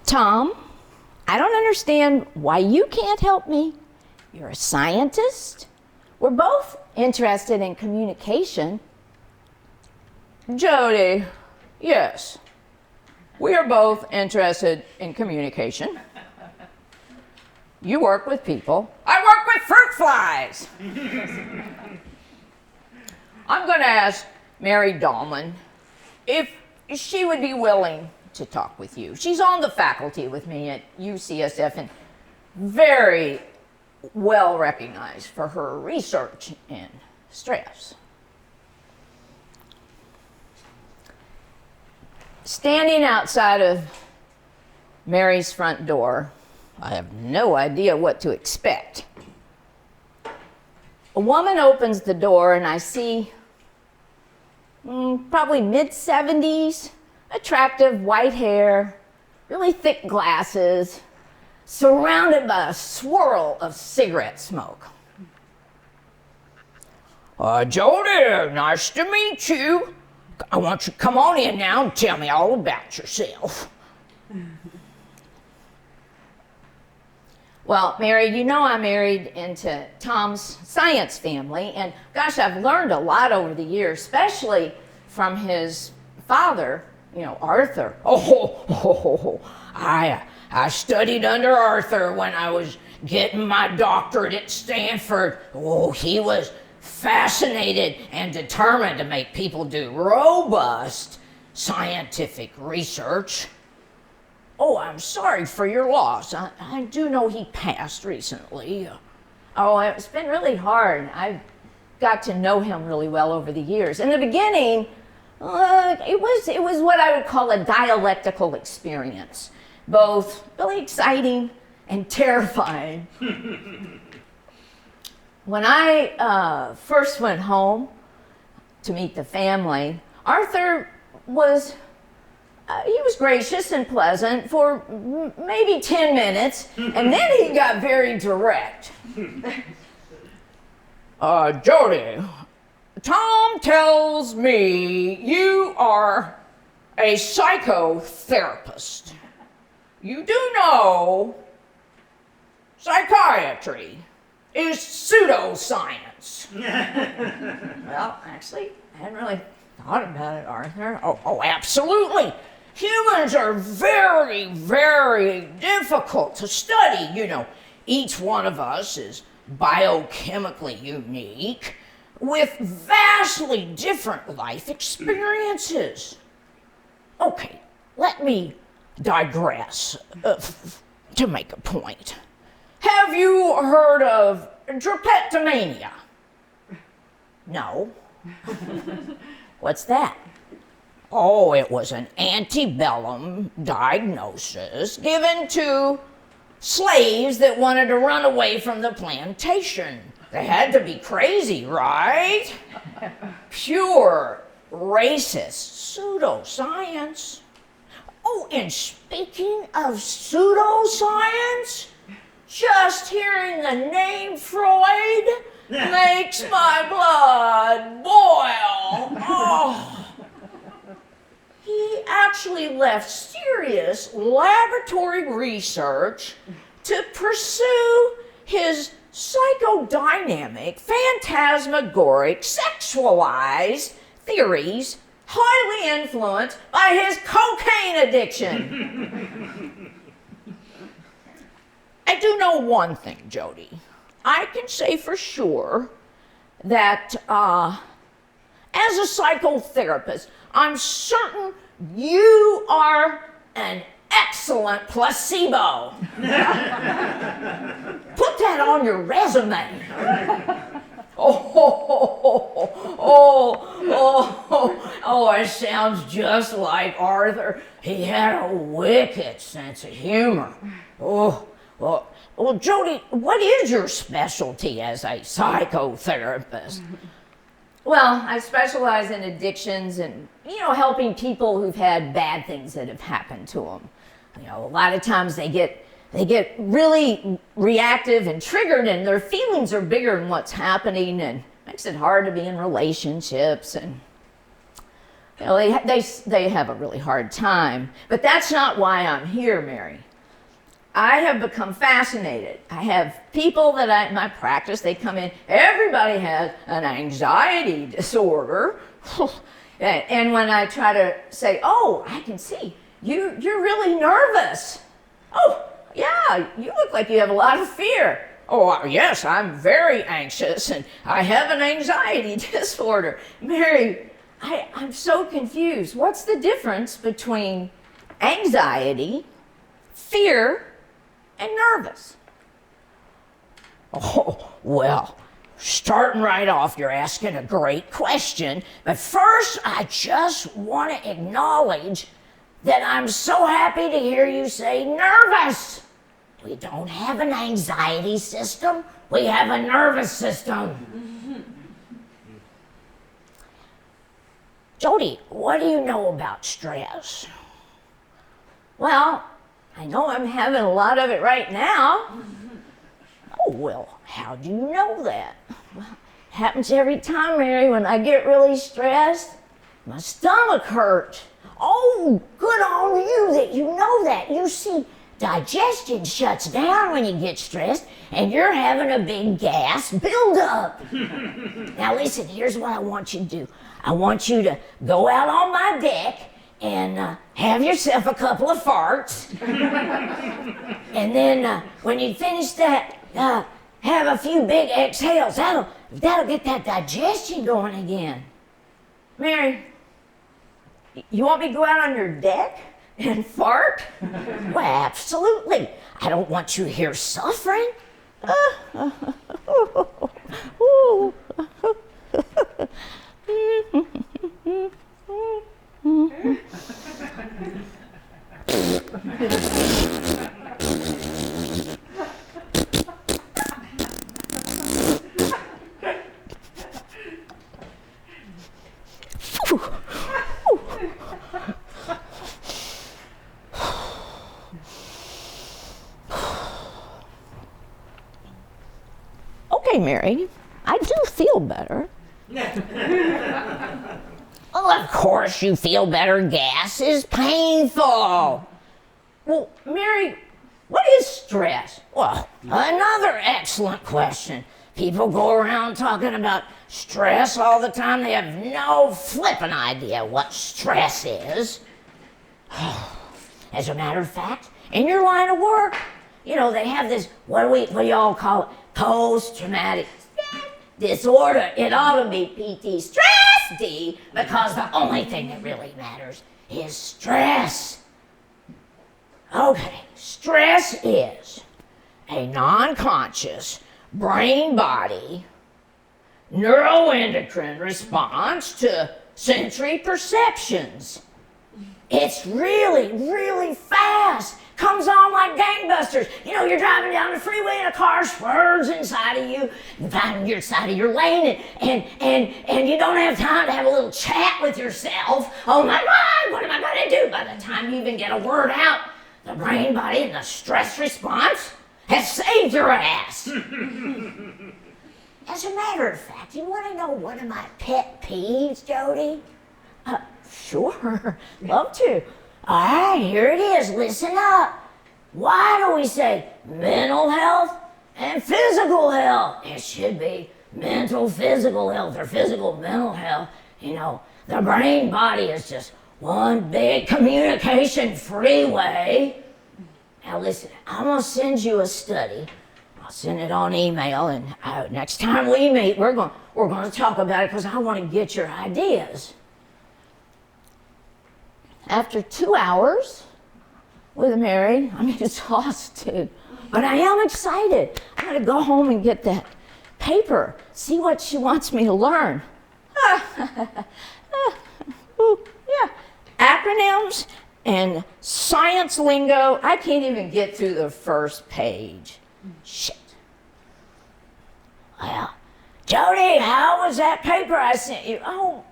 Tom, I don't understand why you can't help me. You're a scientist. We're both interested in communication. Jody, yes. We are both interested in communication. You work with people. I work with fruit flies. I'm going to ask Mary Dahlman if she would be willing to talk with you. She's on the faculty with me at UCSF and very well recognized for her research in stress. Standing outside of Mary's front door, I have no idea what to expect. A woman opens the door and I see probably mid-70s, attractive white hair, really thick glasses, surrounded by a swirl of cigarette smoke. Jody, nice to meet you. I want you to come on in now and tell me all about yourself. Well, Mary, you know I married into Tom's science family, and gosh, I've learned a lot over the years, especially from his father, Arthur. I studied under Arthur when I was getting my doctorate at Stanford. He was fascinated and determined to make people do robust scientific research. I'm sorry for your loss. I do know he passed recently. It's been really hard. I've got to know him really well over the years. In the beginning, it was what I would call a dialectical experience, both really exciting and terrifying. When I first went home to meet the family, Arthur was gracious and pleasant for maybe 10 minutes, and then he got very direct. Jody, Tom tells me you are a psychotherapist. You do know psychiatry is pseudoscience. Well, actually, I hadn't really thought about it, Arthur. Absolutely. Humans are very, very difficult to study. Each one of us is biochemically unique with vastly different life experiences. Okay, let me digress to make a point. Have you heard of drapetomania? No. What's that? It was an antebellum diagnosis given to slaves that wanted to run away from the plantation. They had to be crazy, right? Pure racist pseudoscience. And speaking of pseudoscience, just hearing the name Freud makes my blood boil. He actually left serious laboratory research to pursue his psychodynamic, phantasmagoric, sexualized theories, highly influenced by his cocaine addiction. I do know one thing, Jody. I can say for sure that as a psychotherapist, I'm certain you are an excellent placebo. Put that on your resume. It sounds just like Arthur. He had a wicked sense of humor. Well, Jody, what is your specialty as a psychotherapist? Well, I specialize in addictions and, helping people who've had bad things that have happened to them. A lot of times they get really reactive and triggered, and their feelings are bigger than what's happening, and makes it hard to be in relationships. And They have a really hard time. But that's not why I'm here, Mary. I have become fascinated. I have people that in my practice, they come in, everybody has an anxiety disorder. And when I try to say, oh, I can see, you're really nervous. Oh, yeah, you look like you have a lot of fear. Oh, yes, I'm very anxious and I have an anxiety disorder. Mary, I'm so confused. What's the difference between anxiety, fear, and nervous? Oh, well, starting right off, you're asking a great question. But first, I just want to acknowledge that I'm so happy to hear you say nervous. We don't have an anxiety system. We have a nervous system. Jody, what do you know about stress? Well, I know I'm having a lot of it right now. Oh, well, how do you know that? Well, it happens every time, Mary, when I get really stressed. My stomach hurts. Oh, good on you that you know that. You see, digestion shuts down when you get stressed, and you're having a big gas buildup. Now listen, here's what I want you to do. I want you to go out on my deck and have yourself a couple of farts. And then when you finish that, have a few big exhales. That'll get that digestion going again. Mary, you want me to go out on your deck and fart? Well, absolutely. I don't want you here suffering. Okay, Mary, I do feel better. Well, of course you feel better. Gas is painful. Well, Mary, what is stress? Well, another excellent question. People go around talking about stress all the time. They have no flippin' idea what stress is. As a matter of fact, in your line of work, you know, they have this, what do y'all call it? Post-traumatic disorder. It ought to be PT stress D, because the only thing that really matters is stress. Okay, stress is a non-conscious brain-body neuroendocrine response to sensory perceptions. It's really, really fast. Comes on like gangbusters. You know, you're driving down the freeway and a car swerves inside of you, on your side of your lane, and you don't have time to have a little chat with yourself. Oh my God, what am I going to do? By the time you even get a word out, the brain, body, and the stress response has saved your ass. As a matter of fact, you want to know one of my pet peeves, Jody? Sure, love to. All right, here it is. Listen up. Why do we say mental health and physical health? It should be mental, physical health, or physical, mental health. You know, the brain body is just one big communication freeway. Now listen, I'm gonna send you a study. I'll send it on email, and next time we meet, we're gonna talk about it, because I want to get your ideas. After 2 hours with Mary, I'm exhausted, but I am excited. I'm gonna go home and get that paper, see what she wants me to learn. Yeah, acronyms and science lingo. I can't even get through the first page. Shit. Well, Jody, how was that paper I sent you? Oh,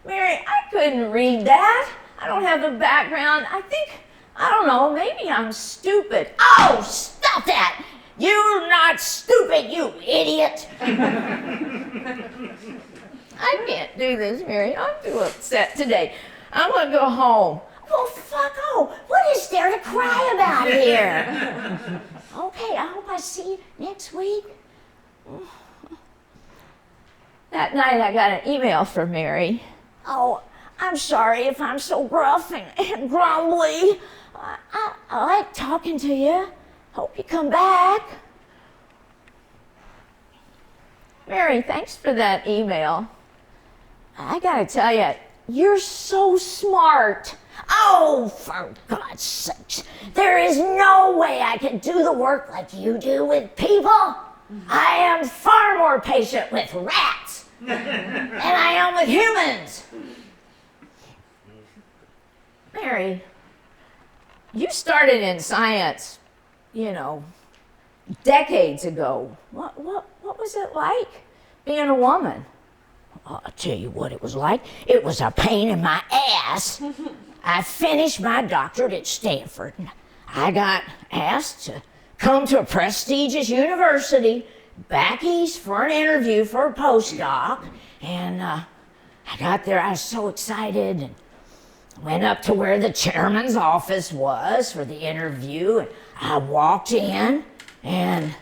Mary, I couldn't read that. I don't have the background. I don't know, maybe I'm stupid. Oh, stop that! You're not stupid, you idiot! I can't do this, Mary. I'm too upset today. I'm gonna go home. Well, fuck off. What is there to cry about here? Okay, I hope I see you next week. That night I got an email from Mary. Oh, I'm sorry if I'm so gruff and grumbly. I like talking to you. Hope you come back. Mary, thanks for that email. I gotta tell you, you're so smart. Oh, for God's sakes. There is no way I can do the work like you do with people. I am far more patient with rats than I am with humans. Mary, you started in science, decades ago. What was it like being a woman? I'll tell you what it was like. It was a pain in my ass. I finished my doctorate at Stanford. I got asked to come to a prestigious university back east for an interview for a postdoc. And I got there, I was so excited, and went up to where the chairman's office was for the interview. And I walked in, and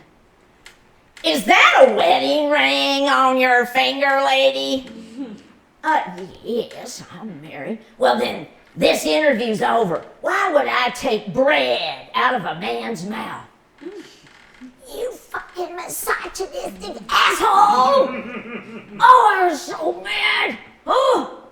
is that a wedding ring on your finger, lady? Yes, I'm married. Well, then, this interview's over. Why would I take bread out of a man's mouth? You fucking misogynistic asshole! Oh, I was so mad. Oh.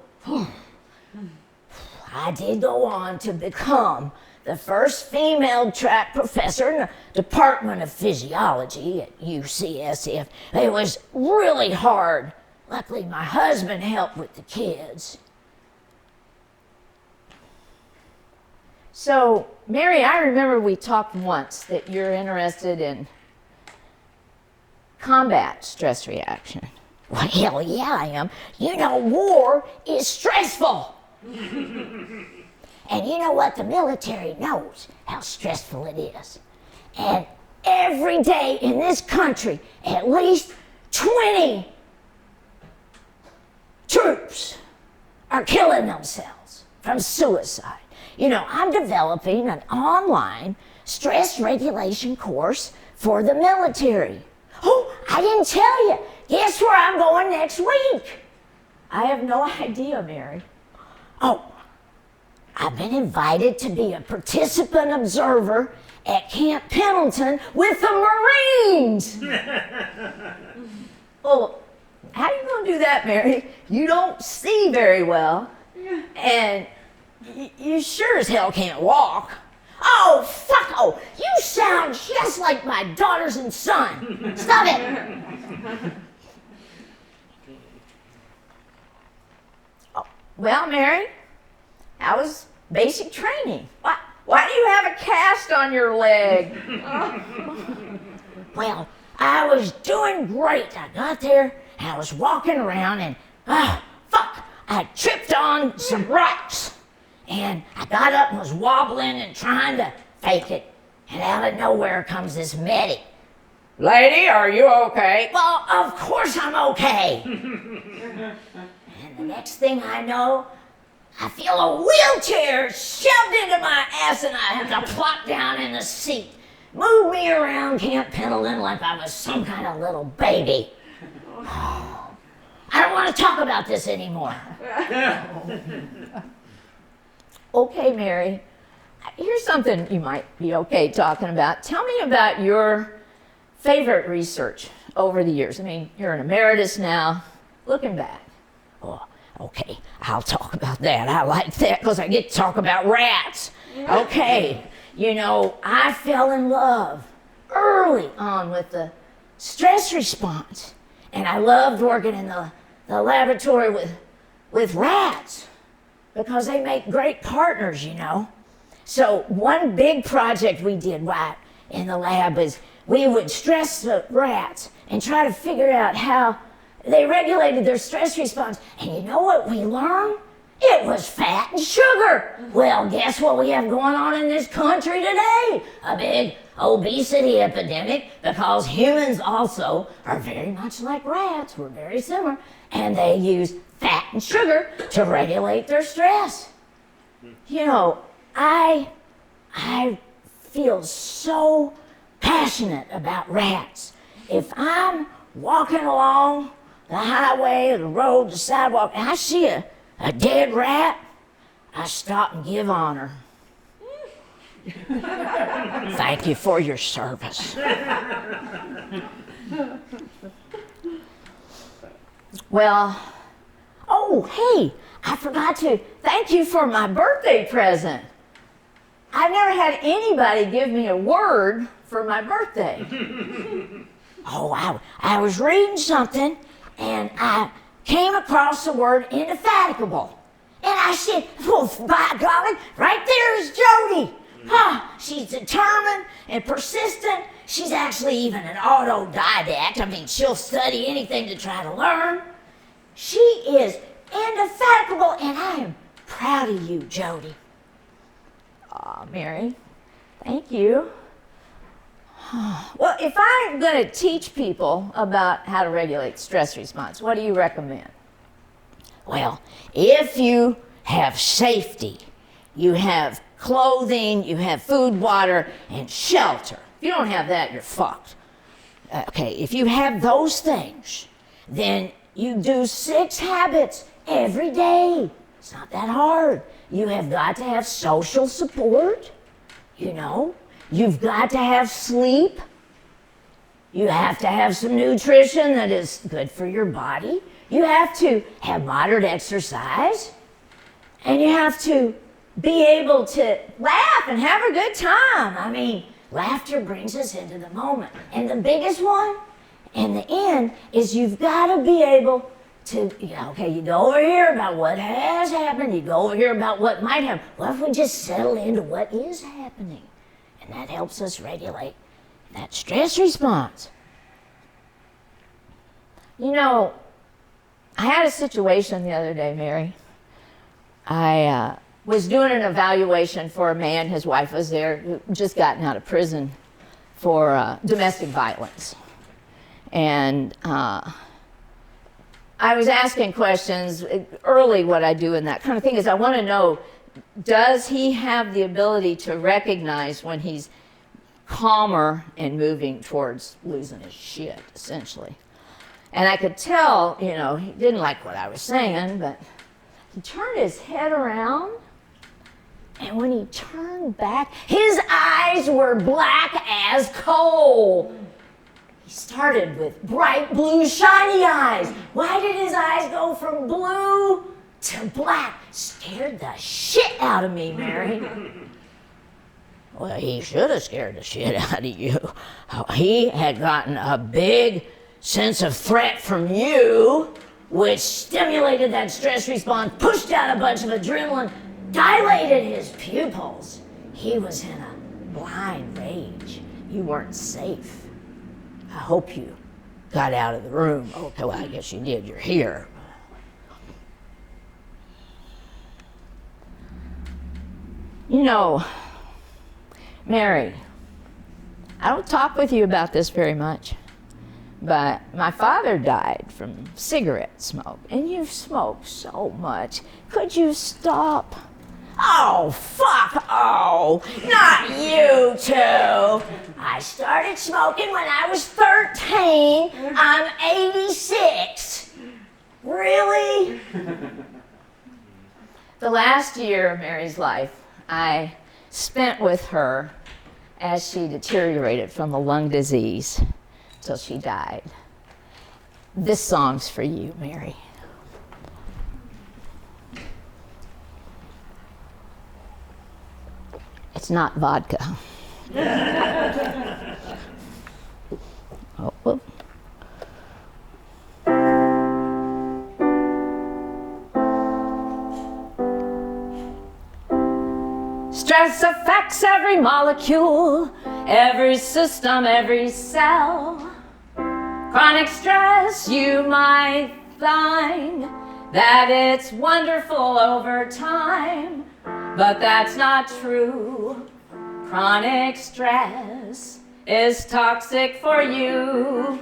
I did go on to become the first female track professor in the Department of Physiology at UCSF. It was really hard. Luckily, my husband helped with the kids. So, Mary, I remember we talked once that you're interested in combat stress reaction. Well, hell yeah, I am. War is stressful. And you know what? The military knows how stressful it is. And every day in this country, at least 20 troops are killing themselves from suicide. I'm developing an online stress regulation course for the military. Oh, I didn't tell you. Guess where I'm going next week? I have no idea, Mary. Oh, I've been invited to be a participant observer at Camp Pendleton with the Marines. Well, how are you going to do that, Mary? You don't see very well, and you sure as hell can't walk. Oh, fuck, oh, you sound just like my daughters and son. Stop it. Oh, well, Mary, how was basic training? Why do you have a cast on your leg? Well, I was doing great. I got there, and I was walking around, and I tripped on some rocks. And I got up and was wobbling and trying to fake it. And out of nowhere comes this medic. Lady, are you okay? Well, of course I'm okay. And the next thing I know, I feel a wheelchair shoved into my ass and I have to plop down in the seat. Move me around Camp Pendleton like I was some kind of little baby. I don't want to talk about this anymore. Okay, Mary, here's something you might be okay talking about. Tell me about your favorite research over the years. I mean, you're an emeritus now, looking back. Oh, okay, I'll talk about that. I like that because I get to talk about rats. Okay, I fell in love early on with the stress response, and I loved working in the laboratory with rats, because they make great partners, So one big project we did in the lab is we would stress the rats and try to figure out how they regulated their stress response. And you know what we learned? It was fat and sugar. Well, guess what we have going on in this country today? A big obesity epidemic, because humans also are very much like rats. We're very similar. And they use fat and sugar to regulate their stress. You know, I feel so passionate about rats. If I'm walking along the highway, the road, the sidewalk, and I see a dead rat, I stop and give honor. Thank you for your service. Well, oh, hey, I forgot to thank you for my birthday present. I've never had anybody give me a word for my birthday. Oh, I was reading something, and I came across the word indefatigable. And I said, well, by golly, right there is Jody. She's determined and persistent. She's actually even an autodidact. I mean, she'll study anything to try to learn. She is indefatigable, and I am proud of you, Jody. Aw, Mary, thank you. Well, if I'm going to teach people about how to regulate stress response, what do you recommend? Well, if you have safety, you have clothing, you have food, water, and shelter. If you don't have that, you're fucked. Okay, if you have those things, then you do 6 habits every day. It's not that hard. You have got to have social support, you know. You've got to have sleep. You have to have some nutrition that is good for your body. You have to have moderate exercise. And you have to be able to laugh and have a good time. I mean, laughter brings us into the moment. And the biggest one, in the end, is you've got to be able to, you go over here about what has happened. You go over here about what might happen. What if we just settle into what is happening? And that helps us regulate that stress response. You know, I had a situation the other day, Mary. I was doing an evaluation for a man. His wife was there, who just gotten out of prison for domestic violence. And I was asking questions early. What I do in that kind of thing is I want to know, does he have the ability to recognize when he's calmer and moving towards losing his shit, essentially? And I could tell, he didn't like what I was saying, but he turned his head around, and when he turned back, his eyes were black as coal. He started with bright blue, shiny eyes. Why did his eyes go from blue to black? Scared the shit out of me, Mary. Well, he should have scared the shit out of you. He had gotten a big sense of threat from you, which stimulated that stress response, pushed out a bunch of adrenaline, dilated his pupils. He was in a blind rage. You weren't safe. I hope you got out of the room. Okay, well, I guess you did. You're here. Mary, I don't talk with you about this very much, but my father died from cigarette smoke, and you've smoked so much. Could you stop? Oh, fuck, oh, not you two. I started smoking when I was 13. I'm 86. Really? The last year of Mary's life, I spent with her as she deteriorated from a lung disease till she died. This song's for you, Mary. It's not vodka. Oh, whoop. Stress affects every molecule, every system, every cell. Chronic stress, you might find, that it's wonderful over time, but that's not true. Chronic stress is toxic for you.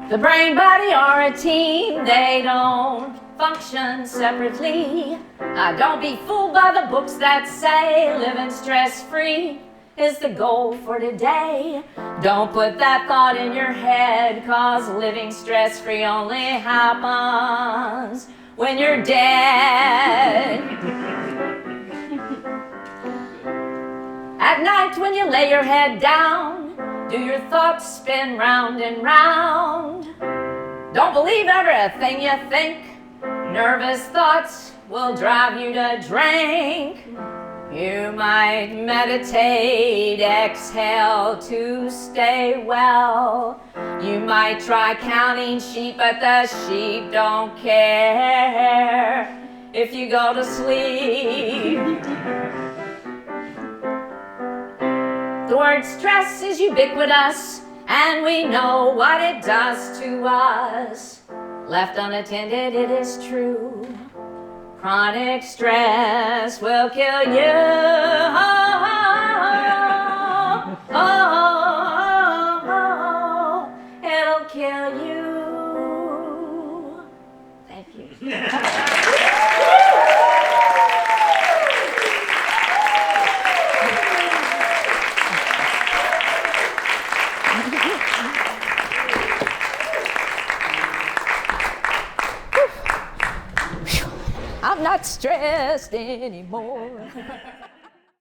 The brain body are a team, they don't function separately. Don't be fooled by the books that say living stress-free is the goal for today. Don't put that thought in your head, cause living stress-free only happens when you're dead. At night when you lay your head down, do your thoughts spin round and round? Don't believe everything you think. Nervous thoughts will drive you to drink. You might meditate, exhale to stay well. You might try counting sheep, but the sheep don't care if you go to sleep. The word stress is ubiquitous, and we know what it does to us. Left unattended, it is true. Chronic stress will kill you. It'll kill you. Thank you. I'm not stressed anymore.